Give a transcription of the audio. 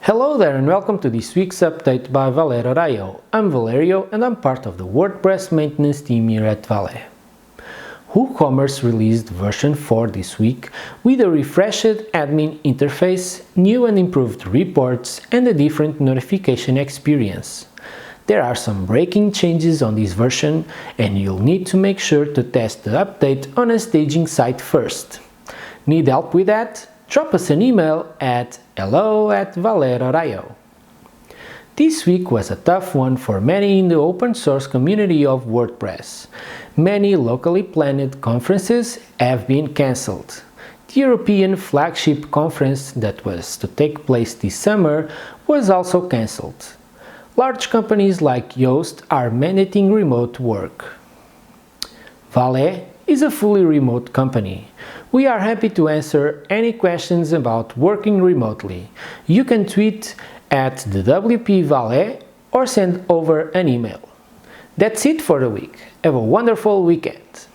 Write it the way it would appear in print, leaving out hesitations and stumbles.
Hello there and welcome to this week's update by Valet.io. I'm Valerio and I'm part of the WordPress maintenance team here at Valet. WooCommerce released version 4 this week with a refreshed admin interface, new and improved reports and a different notification experience. There are some breaking changes on this version and you'll need to make sure to test the update on a staging site first. Need help with that? Drop us an email at hello@valet.io. This week was a tough one for many in the open source community of WordPress. Many locally planned conferences have been cancelled. The European flagship conference that was to take place this summer was also cancelled. Large companies like Yoast are mandating remote work. Valet is a fully remote company. We are happy to answer any questions about working remotely. You can tweet at the WP Valet or send over an email. That's it for the week. Have a wonderful weekend.